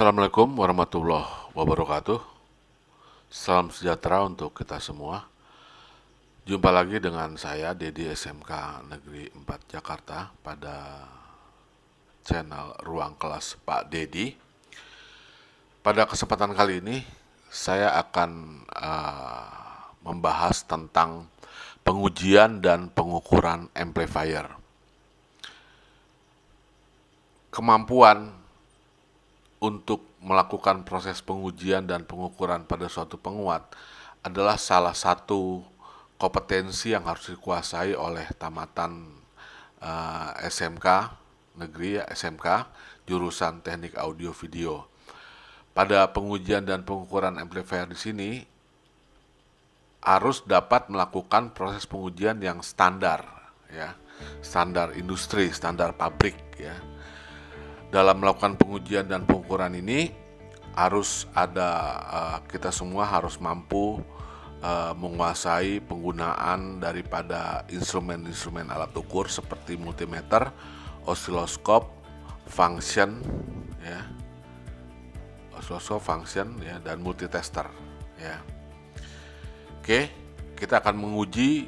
Assalamualaikum warahmatullahi wabarakatuh. Salam sejahtera untuk kita semua. Jumpa lagi dengan saya Dedi SMK Negeri 4 Jakarta pada channel Ruang Kelas Pak Dedi. Pada kesempatan kali ini saya akan membahas tentang pengujian dan pengukuran amplifier. Kemampuan untuk melakukan proses pengujian dan pengukuran pada suatu penguat adalah salah satu kompetensi yang harus dikuasai oleh tamatan SMK Negeri SMK jurusan Teknik Audio Video. Pada pengujian dan pengukuran amplifier di sini harus dapat melakukan proses pengujian yang standar, ya, standar industri, standar pabrik, ya. Dalam melakukan pengujian dan pengukuran ini harus ada kita semua harus mampu menguasai penggunaan daripada instrumen-instrumen alat ukur seperti multimeter, osiloskop, function, ya, osiloskop, function, ya, dan multitester, ya. Oke, kita akan menguji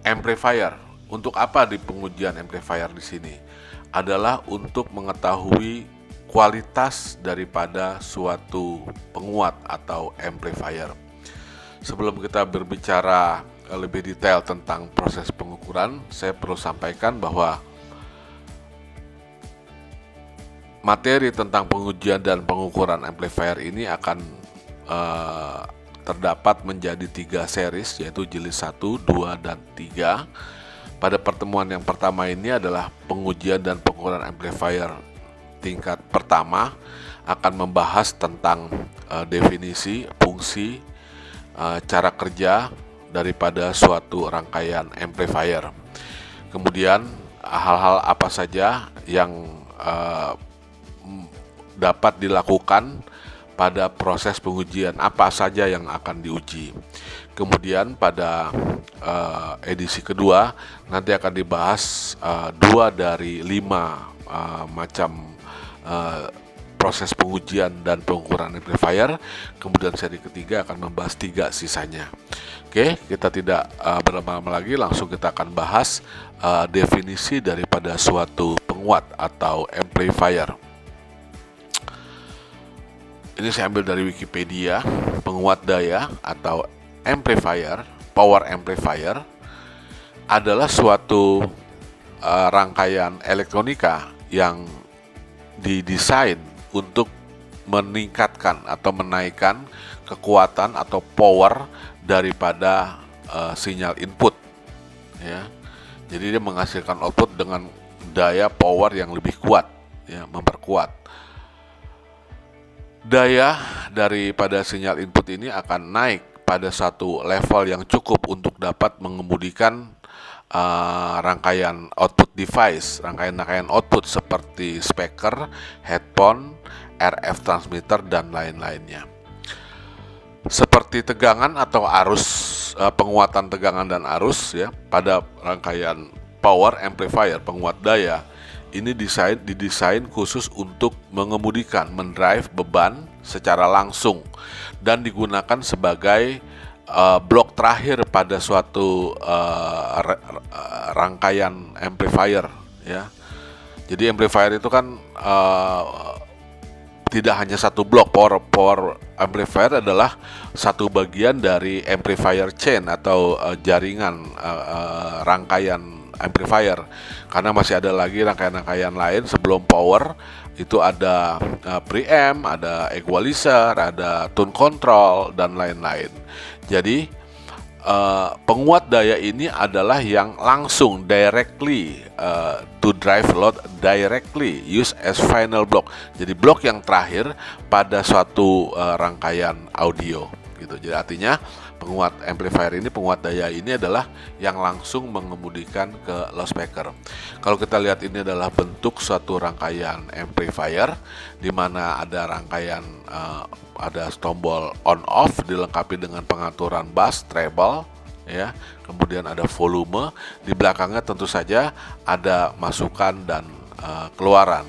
amplifier. Untuk apa di pengujian amplifier di sini? Adalah untuk mengetahui kualitas daripada suatu penguat atau amplifier. Sebelum kita berbicara lebih detail tentang proses pengukuran, saya perlu sampaikan bahwa materi tentang pengujian dan pengukuran amplifier ini akan terdapat menjadi 3 series, yaitu jilid 1, 2, dan 3. Pada pertemuan yang pertama ini adalah pengujian dan pengukuran amplifier tingkat pertama, akan membahas tentang definisi, fungsi, cara kerja daripada suatu rangkaian amplifier. Kemudian hal-hal apa saja yang dapat dilakukan pada proses pengujian, apa saja yang akan diuji. Kemudian pada edisi kedua nanti akan dibahas 2 dari 5 macam proses pengujian dan pengukuran amplifier. Kemudian seri ketiga akan membahas 3 sisanya. Oke, kita tidak berlama-lama lagi, langsung kita akan bahas definisi daripada suatu penguat atau amplifier. Ini saya ambil dari Wikipedia. Penguat daya atau amplifier, power amplifier adalah suatu rangkaian elektronika yang didesain untuk meningkatkan atau menaikkan kekuatan atau power daripada sinyal input, ya. Jadi dia menghasilkan output dengan daya power yang lebih kuat, ya, memperkuat. Daya daripada sinyal input ini akan naik pada satu level yang cukup untuk dapat mengemudikan rangkaian output device, rangkaian output seperti speaker, headphone, RF transmitter, dan lain-lainnya. Seperti tegangan atau arus, penguatan tegangan dan arus, ya, pada rangkaian power amplifier, penguat daya, ini didesain khusus untuk mengemudikan, mendrive beban secara langsung dan digunakan sebagai blok terakhir pada suatu rangkaian amplifier, ya. Jadi amplifier itu kan tidak hanya satu blok. Power amplifier adalah satu bagian dari amplifier chain atau jaringan rangkaian amplifier, karena masih ada lagi rangkaian-rangkaian lain sebelum power. Itu ada preamp, ada equalizer, ada tone control, dan lain-lain. Jadi penguat daya ini adalah yang langsung directly to drive load directly use as final block. Jadi blok yang terakhir pada suatu rangkaian audio, gitu. Jadi artinya penguat amplifier ini, penguat daya ini adalah yang langsung mengemudikan ke loudspeaker. Kalau kita lihat, ini adalah bentuk suatu rangkaian amplifier di mana ada rangkaian ada tombol on off dilengkapi dengan pengaturan bass, treble, ya. Kemudian ada volume, di belakangnya tentu saja ada masukan dan keluaran.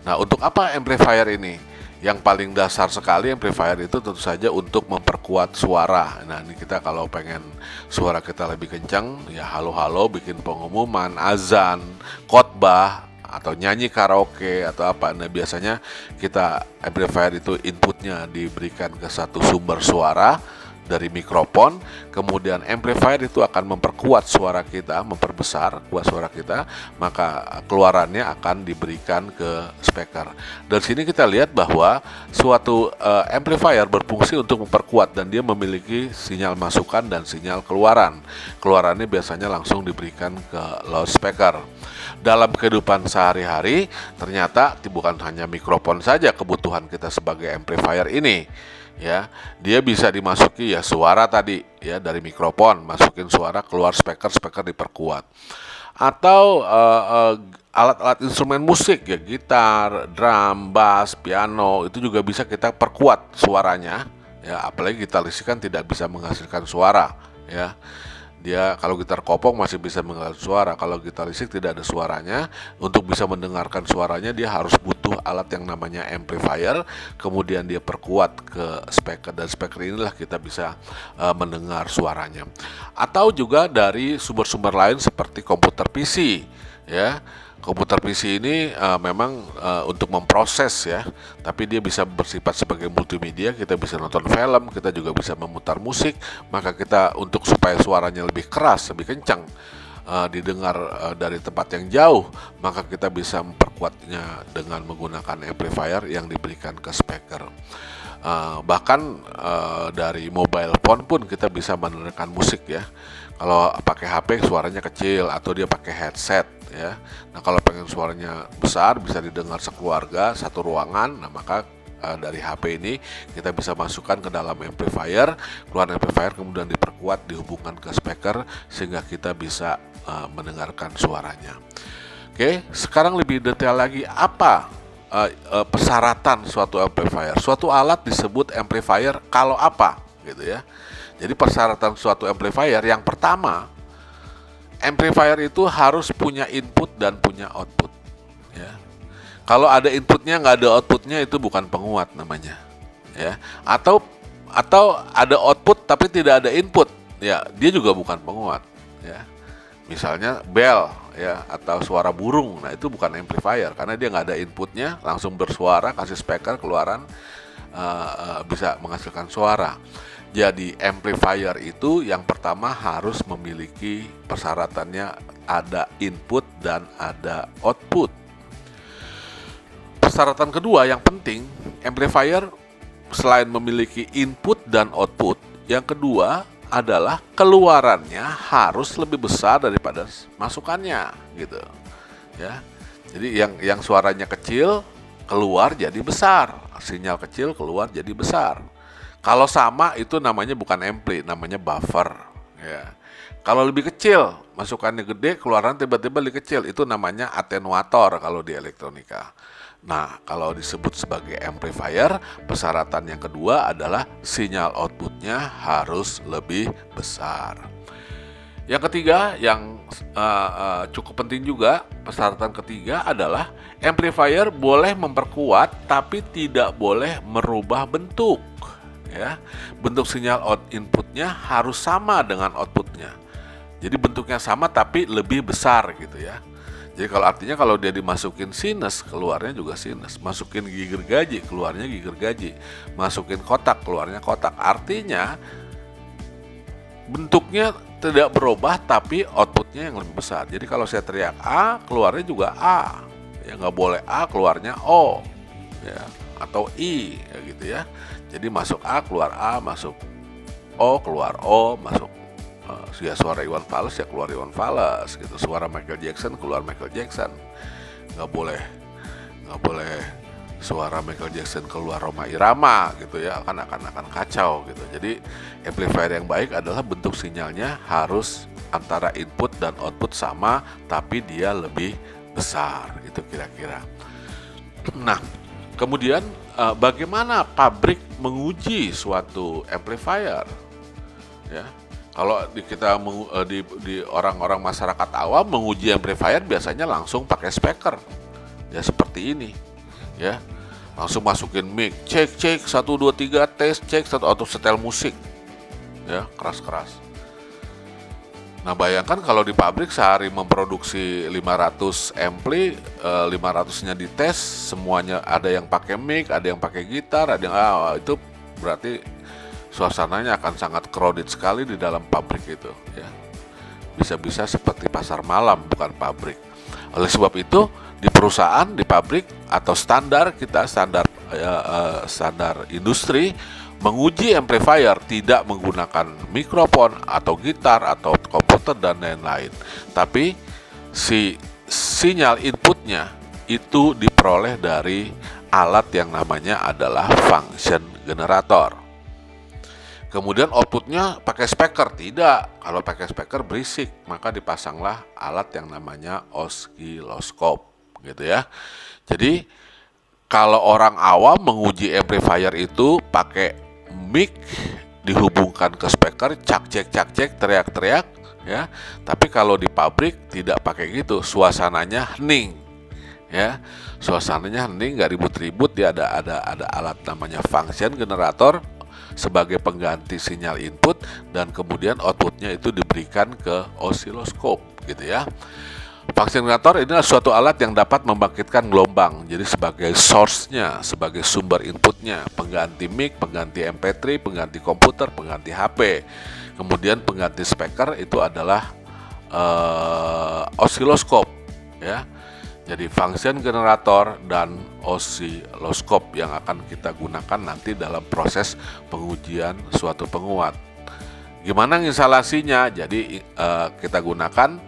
Nah, untuk apa amplifier ini? Yang paling dasar sekali amplifier itu tentu saja untuk memperkuat suara. Nah, ini kita kalau pengen suara kita lebih kencang, ya halo-halo, bikin pengumuman, azan, khotbah, atau nyanyi karaoke atau apa. Nah, biasanya kita amplifier itu inputnya diberikan ke satu sumber suara dari mikrofon, kemudian amplifier itu akan memperkuat suara kita, memperbesar kuat suara kita, maka keluarannya akan diberikan ke speaker. Dari sini kita lihat bahwa suatu amplifier berfungsi untuk memperkuat dan dia memiliki sinyal masukan dan sinyal keluaran. Keluarannya biasanya langsung diberikan ke loudspeaker. Dalam kehidupan sehari-hari, ternyata bukan hanya mikrofon saja kebutuhan kita sebagai amplifier ini. Ya, dia bisa dimasuki ya suara tadi ya dari mikrofon, masukin suara keluar speaker, speaker diperkuat. Atau alat-alat instrumen musik ya, gitar, drum, bass, piano itu juga bisa kita perkuat suaranya. Ya, apalagi gitar listrik kan tidak bisa menghasilkan suara ya. Dia kalau gitar kopong masih bisa menghasilkan suara, kalau gitar listrik tidak ada suaranya. Untuk bisa mendengarkan suaranya dia harus butuh alat yang namanya amplifier, kemudian dia perkuat ke speaker, dan speaker inilah kita bisa mendengar suaranya. Atau juga dari sumber-sumber lain seperti komputer PC ya. Komputer PC ini memang untuk memproses ya, tapi dia bisa bersifat sebagai multimedia. Kita bisa nonton film, kita juga bisa memutar musik. Maka kita untuk supaya suaranya lebih keras, lebih kencang, didengar dari tempat yang jauh, maka kita bisa memperkuatnya dengan menggunakan amplifier yang diberikan ke speaker. Bahkan dari mobile phone pun kita bisa mendengarkan musik ya. Kalau pakai HP suaranya kecil atau dia pakai headset ya. Nah, kalau pengen suaranya besar bisa didengar sekeluarga satu ruangan. Nah, maka dari HP ini kita bisa masukkan ke dalam amplifier, keluar amplifier kemudian diperkuat, dihubungkan ke speaker sehingga kita bisa mendengarkan suaranya. Oke, sekarang lebih detail lagi apa persyaratan suatu amplifier. Suatu alat disebut amplifier kalau apa gitu ya. Jadi persyaratan suatu amplifier yang pertama, amplifier itu harus punya input dan punya output ya. Kalau ada inputnya nggak ada outputnya itu bukan penguat namanya ya. Atau ada output tapi tidak ada input ya, dia juga bukan penguat ya. Misalnya bell ya atau suara burung, nah itu bukan amplifier karena dia nggak ada inputnya, langsung bersuara, kasih speaker keluaran bisa menghasilkan suara. Jadi amplifier itu yang pertama harus memiliki persyaratannya ada input dan ada output. Persyaratan kedua yang penting, amplifier selain memiliki input dan output, yang kedua adalah keluarannya harus lebih besar daripada masukannya gitu. Ya. Jadi yang suaranya kecil keluar jadi besar, sinyal kecil keluar jadi besar. Kalau sama itu namanya bukan ampli, namanya buffer ya. Kalau lebih kecil, masukannya gede, keluaran tiba-tiba lebih kecil, itu namanya atenuator kalau di elektronika. Nah, kalau disebut sebagai amplifier, persyaratan yang kedua adalah sinyal outputnya harus lebih besar. Yang ketiga, yang cukup penting juga, persyaratan ketiga adalah amplifier boleh memperkuat tapi tidak boleh merubah bentuk. Ya, bentuk sinyal inputnya harus sama dengan outputnya. Jadi bentuknya sama tapi lebih besar gitu ya. Jadi artinya kalau dia dimasukin sinus, keluarnya juga sinus. Masukin gigi gergaji, keluarnya gigi gergaji. Masukin kotak, keluarnya kotak. Artinya bentuknya tidak berubah tapi outputnya yang lebih besar. Jadi kalau saya teriak A, keluarnya juga A. Ya nggak boleh A, keluarnya O. Ya, atau I ya gitu ya. Jadi masuk A keluar A, masuk O keluar O, masuk ya suara Iwan Fals ya keluar Iwan Fals gitu, suara Michael Jackson keluar Michael Jackson. Nggak boleh suara Michael Jackson keluar Rhoma Irama gitu ya, akan kacau gitu. Jadi amplifier yang baik adalah bentuk sinyalnya harus antara input dan output sama tapi dia lebih besar gitu kira-kira. Nah, kemudian bagaimana pabrik menguji suatu amplifier? Ya, kalau di orang-orang masyarakat awam menguji amplifier biasanya langsung pakai speaker, ya seperti ini, ya. langsung masukin mic, cek 1 2 3 tes, cek satu atau setel musik ya, keras-keras. Nah bayangkan kalau di pabrik sehari memproduksi 500 ampli, 500-nya dites, semuanya ada yang pakai mic, ada yang pakai gitar, ada yang itu berarti suasananya akan sangat crowded sekali di dalam pabrik itu ya. Bisa-bisa seperti pasar malam, bukan pabrik. Oleh sebab itu di perusahaan, di pabrik atau standar kita, standar industri menguji amplifier tidak menggunakan mikrofon atau gitar atau komputer dan lain-lain, tapi sinyal inputnya itu diperoleh dari alat yang namanya adalah function generator. Kemudian outputnya pakai speaker? Tidak. Kalau pakai speaker berisik, maka dipasanglah alat yang namanya osiloskop, gitu ya. Jadi kalau orang awam menguji amplifier itu pakai mic dihubungkan ke speaker, cak cek teriak-teriak ya. Tapi kalau di pabrik tidak pakai gitu, suasananya hening ya. Suasananya hening, nggak ribut-ribut. Dia ada alat namanya function generator sebagai pengganti sinyal input, dan kemudian outputnya itu diberikan ke osiloskop gitu ya. Function generator ini adalah suatu alat yang dapat membangkitkan gelombang, jadi sebagai source-nya, sebagai sumber inputnya, pengganti mic, pengganti MP3, pengganti komputer, pengganti HP. Kemudian pengganti speaker itu adalah osiloskop ya. Jadi function generator dan osiloskop yang akan kita gunakan nanti dalam proses pengujian suatu penguat. Gimana instalasinya? Jadi kita gunakan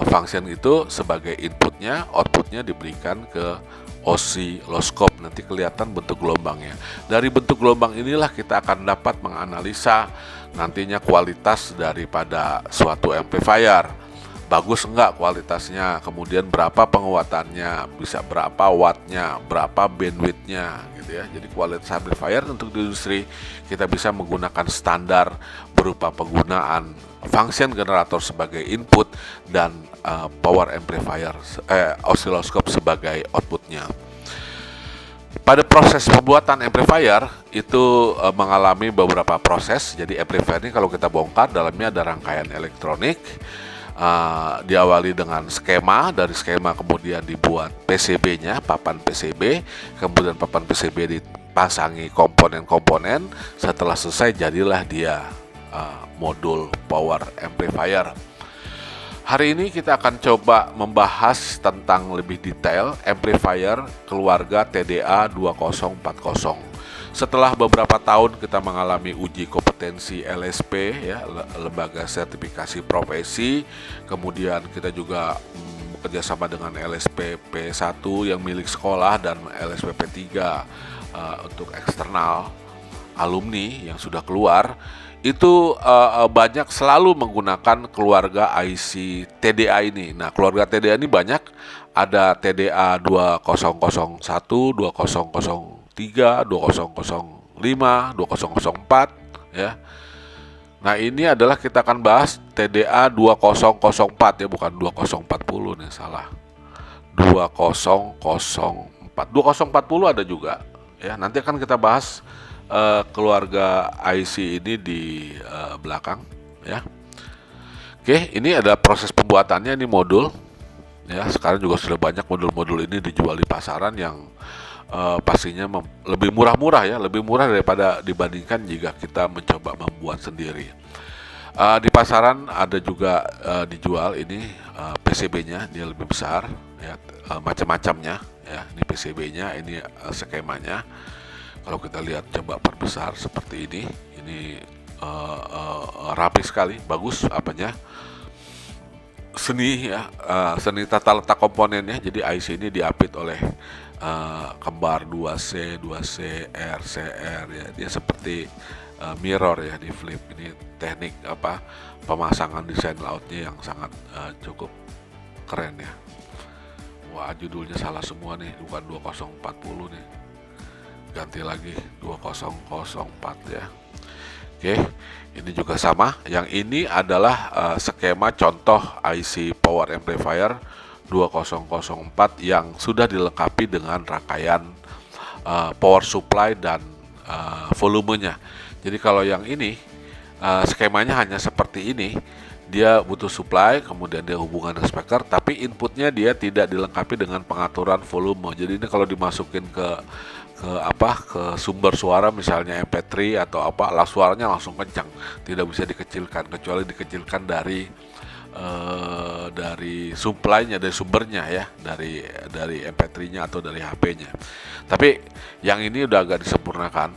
function itu sebagai inputnya, outputnya diberikan ke osiloskop. Nanti kelihatan bentuk gelombangnya. Dari bentuk gelombang inilah kita akan dapat menganalisa nantinya kualitas daripada suatu amplifier. Bagus enggak kualitasnya, kemudian berapa penguatannya, bisa berapa wattnya, berapa bandwidthnya gitu ya. Jadi kualitas amplifier untuk di industri kita bisa menggunakan standar berupa penggunaan function generator sebagai input dan power amplifier osiloskop sebagai outputnya. Pada proses pembuatan amplifier itu mengalami beberapa proses. Jadi amplifier ini kalau kita bongkar, dalamnya ada rangkaian elektronik. Diawali dengan skema, dari skema kemudian dibuat PCB-nya, papan PCB, kemudian papan PCB dipasangi komponen-komponen. Setelah selesai jadilah dia modul power amplifier. Hari ini kita akan coba membahas tentang lebih detail amplifier keluarga TDA 2040. Setelah beberapa tahun kita mengalami uji kompetensi LSP ya, lembaga sertifikasi profesi, kemudian kita juga bekerja sama dengan LSP P1 yang milik sekolah dan LSP P3 untuk eksternal alumni yang sudah keluar. Itu banyak selalu menggunakan keluarga IC TDA ini. Nah, keluarga TDA ini banyak, ada TDA 2001, 2003, 2005, 2004 ya. Nah, ini adalah kita akan bahas TDA 2004 ya, bukan 2040 nih, salah. 2004. 2040 ada juga ya. Nanti akan kita bahas keluarga IC ini di belakang ya. Oke, ini ada proses pembuatannya, ini modul ya. Sekarang juga sudah banyak modul-modul ini dijual di pasaran yang pastinya lebih murah-murah ya, lebih murah daripada dibandingkan jika kita mencoba membuat sendiri. Di pasaran ada juga dijual ini PCB-nya, dia lebih besar ya, macam-macamnya ya. Ini PCB-nya, ini skemanya. Kalau kita lihat coba perbesar seperti ini rapi sekali, bagus apanya, seni ya, seni tata letak komponennya. Jadi IC ini diapit oleh kembar 2C, 2C, R, CR ya. Dia seperti mirror ya, di flip. Ini teknik pemasangan desain lautnya yang sangat cukup keren ya. Wah, judulnya salah semua nih, bukan 2040 nih. Ganti lagi 2004 ya. Oke, ini juga sama. Yang ini adalah skema contoh IC power amplifier 2004 yang sudah dilengkapi dengan rangkaian power supply dan volumenya. Jadi kalau yang ini skemanya hanya seperti ini, dia butuh supply, kemudian dia hubungan dengan speaker, tapi inputnya dia tidak dilengkapi dengan pengaturan volume. Jadi ini kalau dimasukin ke sumber suara misalnya MP3 atau apa, lah suaranya langsung kencang, tidak bisa dikecilkan kecuali dikecilkan dari supply-nya, dari sumbernya ya, dari MP3-nya atau dari HP-nya. Tapi yang ini udah agak disempurnakan.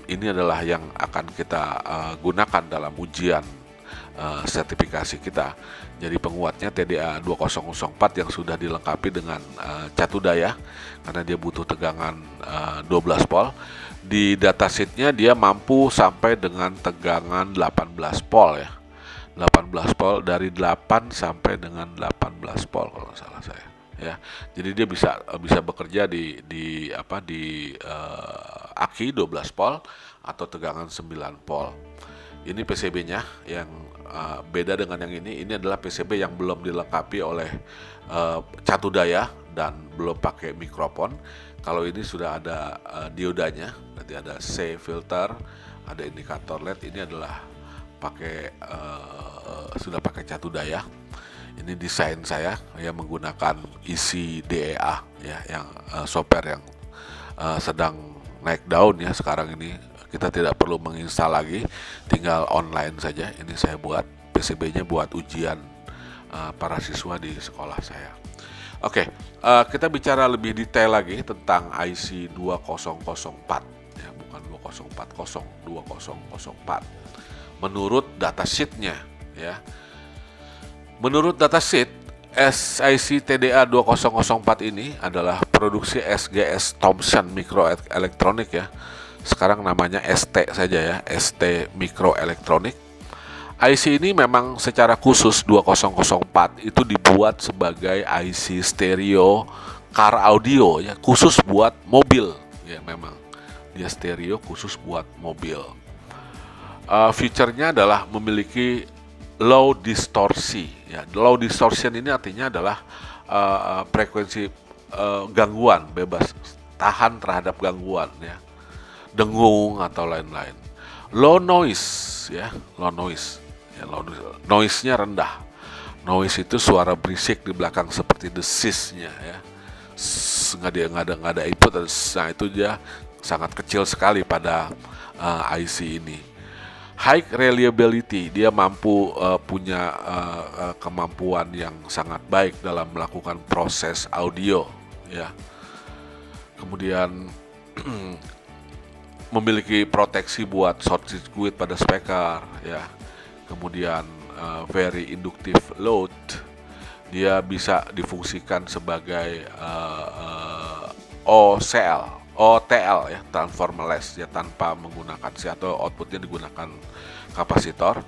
Ini adalah yang akan kita gunakan dalam ujian sertifikasi kita. Jadi penguatnya TDA 2004 yang sudah dilengkapi dengan catu daya karena dia butuh tegangan 12 volt. Di datasheetnya dia mampu sampai dengan tegangan 18 volt ya. 18 volt, dari 8 sampai dengan 18 volt kalau nggak salah saya ya. Jadi dia bisa bekerja di aki 12 volt atau tegangan 9 volt. Ini PCB-nya yang beda dengan yang ini. Ini adalah PCB yang belum dilengkapi oleh catu daya dan belum pakai mikrofon. Kalau ini sudah ada diodanya, berarti ada C filter, ada indikator LED. Ini adalah sudah pakai catu daya. Ini desain saya yang menggunakan isi DEA ya, yang software yang sedang naik daun ya sekarang ini. Kita tidak perlu menginstal lagi, tinggal online saja. Ini saya buat PCB-nya buat ujian para siswa di sekolah saya. Oke, kita bicara lebih detail lagi tentang IC 2004 ya, bukan 2040, 2004. Menurut datasheet-nya ya. Menurut datasheet, SiC TDA 2004 ini adalah produksi SGS Thomson Microelectronics ya. Sekarang namanya ST saja ya, ST Microelectronics. IC ini memang secara khusus 2004 itu dibuat sebagai IC stereo car audio ya, khusus buat mobil ya, memang dia stereo khusus buat mobil. Feature-nya adalah memiliki low distorsi ya. Low distortion ini artinya adalah frekuensi gangguan bebas, tahan terhadap gangguan ya, dengung atau lain-lain. Low noise ya, low noise ya, noise-nya rendah. Noise itu suara berisik di belakang seperti desisnya ya, nggak ada input, nah itu dia sangat kecil sekali pada IC ini. High reliability, dia mampu punya kemampuan yang sangat baik dalam melakukan proses audio ya. Kemudian memiliki proteksi buat short circuit pada speaker ya. Kemudian very inductive load, dia bisa difungsikan sebagai OTL ya, transformerless ya, tanpa menggunakan atau outputnya digunakan kapasitor,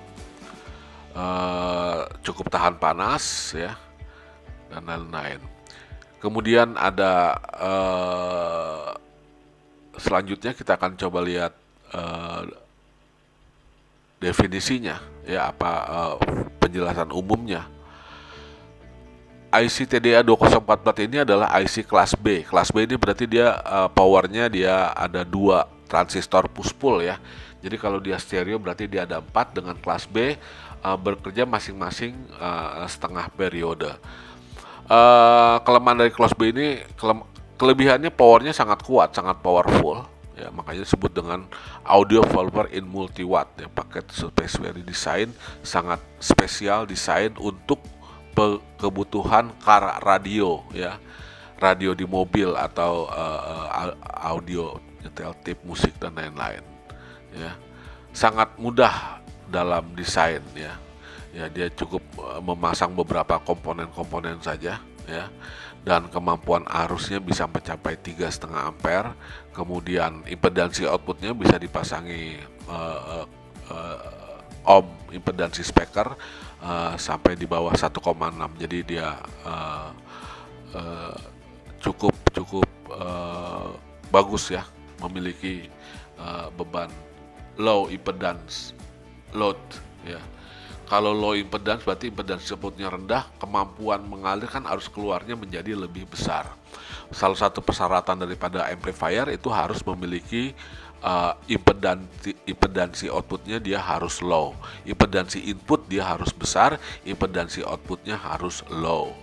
cukup tahan panas ya, dan lain-lain. Kemudian ada selanjutnya kita akan coba lihat definisinya ya, apa penjelasan umumnya. IC TDA 2044 ini adalah IC kelas B. Kelas B ini berarti dia powernya dia ada 2 transistor push-pull ya. Jadi kalau dia stereo berarti dia ada 4, dengan kelas B bekerja masing-masing setengah periode. Kelemahan dari kelas B ini, kelebihannya powernya sangat kuat, sangat powerful ya, makanya disebut dengan audio volver in multiwatt ya. Paket specially design, sangat spesial desain untuk kebutuhan car radio ya, radio di mobil atau audio nyetel tip musik dan lain-lain ya. Sangat mudah dalam desain ya. Ya, dia cukup memasang beberapa komponen-komponen saja ya, dan kemampuan arusnya bisa mencapai 3,5 ampere. Kemudian impedansi outputnya bisa dipasangi ohm impedansi speaker sampai di bawah 1,6. Jadi dia cukup bagus ya, memiliki beban low impedance load ya. Kalau low impedance berarti impedance outputnya rendah, kemampuan mengalir kan arus keluarnya menjadi lebih besar. Salah satu persyaratan daripada amplifier itu harus memiliki impedansi outputnya dia harus low, impedansi input dia harus besar, impedansi outputnya harus low.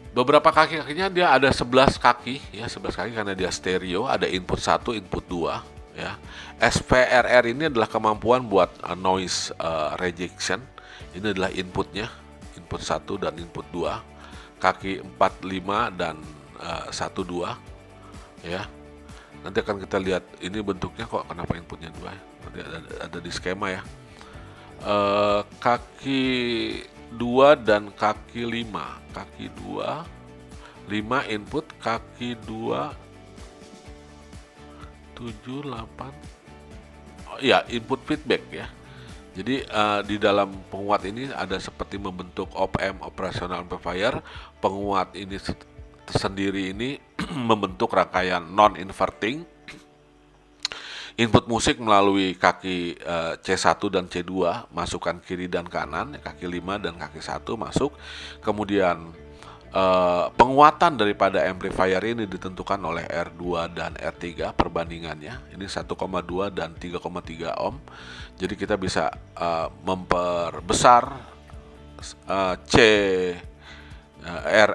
Beberapa kaki-kakinya dia ada 11 kaki ya, 11 kaki karena dia stereo, ada input 1, input 2 ya. SPRR ini adalah kemampuan buat noise rejection. Ini adalah inputnya, input 1 dan input 2. Kaki 4, 5 dan 1, 2 ya. Nanti akan kita lihat ini bentuknya kok kenapa inputnya 2 ya. Nanti ada di skema ya. Kaki 2 dan kaki 5. Kaki 2 5 input, kaki 2 7, 8 ya, input feedback ya. Jadi di dalam penguat ini ada seperti membentuk op-amp, operational amplifier. Penguat ini sendiri ini membentuk rangkaian non-inverting. Input musik melalui kaki C1 dan C2, masukkan kiri dan kanan, kaki 5 dan kaki 1 masuk. Kemudian penguatan daripada amplifier ini ditentukan oleh R2 dan R3 perbandingannya. Ini 1,2 dan 3,3 ohm. Jadi kita bisa memperbesar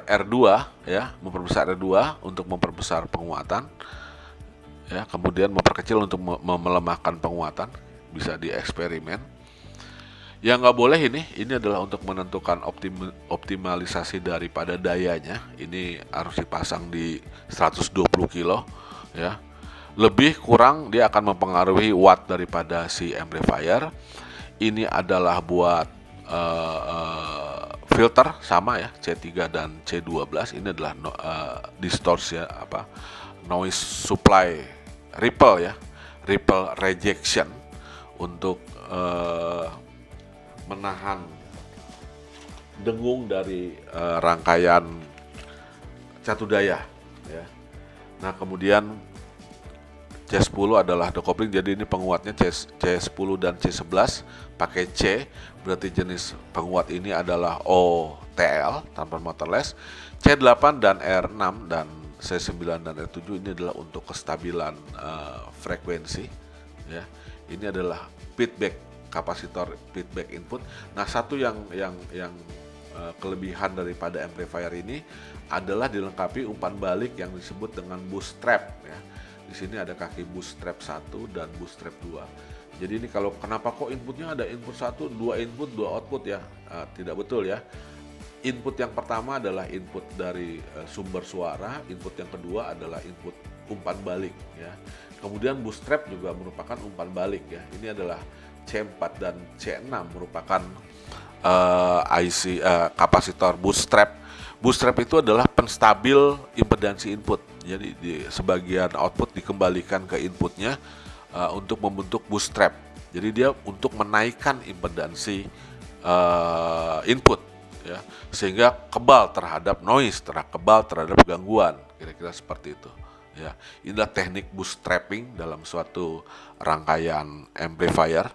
R2 ya, memperbesar R2 untuk memperbesar penguatan. Ya, kemudian memperkecil untuk melemahkan penguatan, bisa dieksperimen. Yang nggak boleh ini adalah untuk menentukan optimalisasi daripada dayanya. Ini harus dipasang di 120 kilo ya. Lebih kurang dia akan mempengaruhi watt daripada si amplifier. Ini adalah buat filter sama ya, C3 dan C12. Ini adalah distorsi ya, noise supply ripple ya, ripple rejection untuk menahan dengung dari rangkaian catu daya ya. Nah, kemudian C10 adalah decoupling, jadi ini penguatnya C10 dan C11 pakai C, berarti jenis penguat ini adalah OTL, tanpa motorless. C8 dan R6 dan C9 dan R7 ini adalah untuk kestabilan frekuensi ya. Ini adalah feedback kapasitor, feedback input. Nah, satu yang kelebihan daripada amplifier ini adalah dilengkapi umpan balik yang disebut dengan boost trap ya. Di sini ada kaki boost trap 1 dan boost trap 2. Jadi ini kalau kenapa kok inputnya ada input 1, 2 input, 2 output ya? Tidak betul ya. Input yang pertama adalah input dari sumber suara, input yang kedua adalah input umpan balik ya. Kemudian boost trap juga merupakan umpan balik ya. Ini adalah C4 dan C6 merupakan IC kapasitor boost trap. Boost trap itu adalah penstabil impedansi input. Jadi di sebagian output dikembalikan ke inputnya untuk membentuk boost trap. Jadi dia untuk menaikkan impedansi input ya, sehingga kebal terhadap noise, kebal terhadap gangguan, kira-kira seperti itu ya. Inilah teknik bootstrapping dalam suatu rangkaian amplifier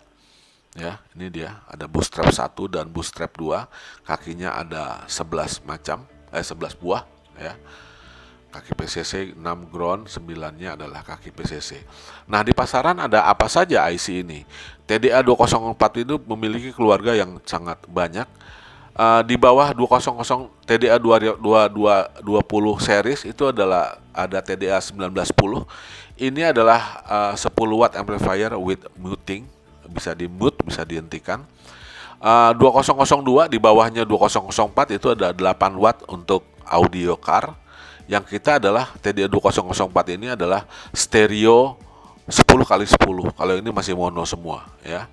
ya. Ini dia ada bootstrap 1 dan bootstrap 2, kakinya ada 11 buah ya. Kaki PCC 6 ground, 9-nya adalah kaki PCC. Nah, di pasaran ada apa saja IC ini? TDA 204 itu memiliki keluarga yang sangat banyak. Di bawah 200 TDA 20 series itu adalah ada TDA 1910. Ini adalah 10 watt amplifier with muting, bisa di mute, bisa dihentikan. 2002 di bawahnya 2004 itu ada 8 watt untuk audio car. Yang kita adalah TDA 2004 ini adalah stereo 10x10. Kalau ini masih mono semua ya.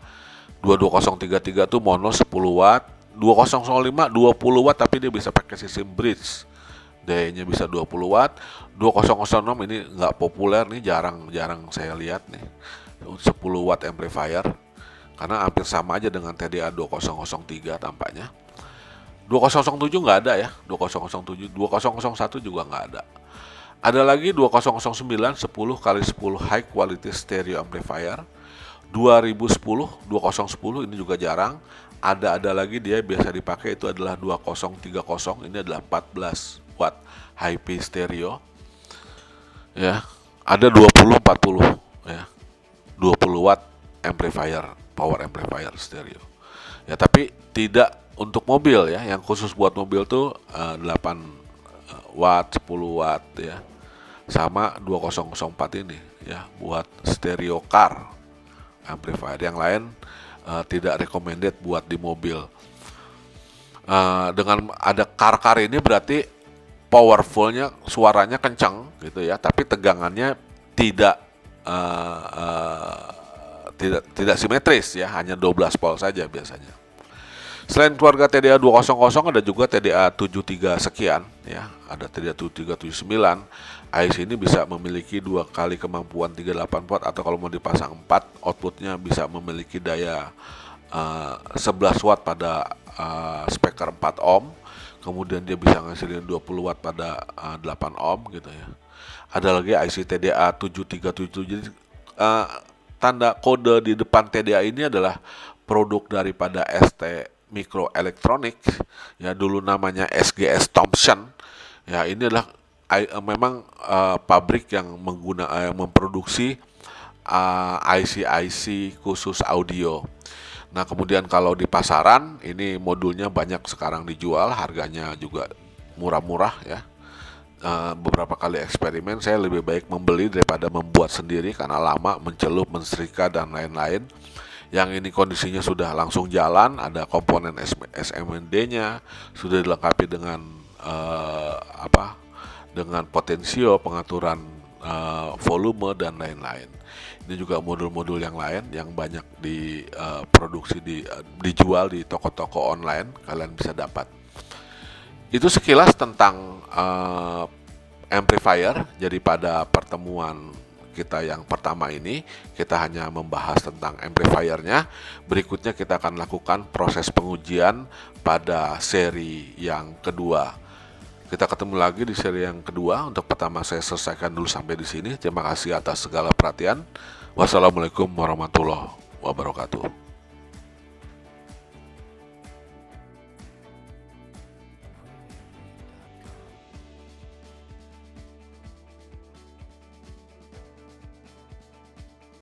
22033 itu mono 10 watt. 2005 20 watt tapi dia bisa pakai sistem bridge. Dayanya bisa 20 watt. 2006 ini nggak populer nih, jarang saya lihat nih. 10 watt amplifier. Karena hampir sama aja dengan TDA 2003 tampaknya. 2007 nggak ada ya, 2007, 2001 juga nggak ada. Ada lagi 2009 10x10 high quality stereo amplifier. 2010, 2010 ini juga jarang. Ada lagi dia biasa dipakai itu adalah 2030, ini adalah 14 watt high pitch stereo. Ya, ada 20 40 ya. 20 watt amplifier, power amplifier stereo. Ya, tapi tidak untuk mobil ya. Yang khusus buat mobil tuh 8 watt, 10 watt ya. Sama 2004 ini ya buat stereo car amplifier. Yang lain tidak recommended buat di mobil. Dengan ada car ini berarti powerfulnya, suaranya kencang gitu ya, tapi tegangannya tidak tidak simetris ya, hanya 12 volt saja biasanya. Selain keluarga TDA 200 ada juga TDA 73 sekian ya, ada TDA 7379. IC ini bisa memiliki 2 kali kemampuan 38 watt, atau kalau mau dipasang 4, outputnya bisa memiliki daya 11 watt pada speaker 4 ohm. Kemudian dia bisa ngasilin 20 watt pada 8 ohm gitu ya. Ada lagi IC TDA 737. Jadi tanda kode di depan TDA ini adalah produk daripada ST Microelectronics ya, dulu namanya SGS Thompson. Ya, ini adalah memang pabrik yang memproduksi IC khusus audio. Nah, kemudian kalau di pasaran ini modulnya banyak sekarang dijual, harganya juga murah-murah ya. Beberapa kali eksperimen saya lebih baik membeli daripada membuat sendiri karena lama, mencelup, mensetrika dan lain-lain. Yang ini kondisinya sudah langsung jalan, ada komponen SMD-nya, sudah dilengkapi dengan dengan potensio, pengaturan volume dan lain-lain. Ini juga modul-modul yang lain yang banyak diproduksi dijual di toko-toko online, kalian bisa dapat. Itu sekilas tentang amplifier. Jadi pada pertemuan kita yang pertama ini kita hanya membahas tentang amplifiernya. Berikutnya kita akan lakukan proses pengujian pada seri yang kedua. Kita ketemu lagi di seri yang kedua. Untuk pertama saya selesaikan dulu sampai di sini. Terima kasih atas segala perhatian. Wassalamualaikum warahmatullahi wabarakatuh.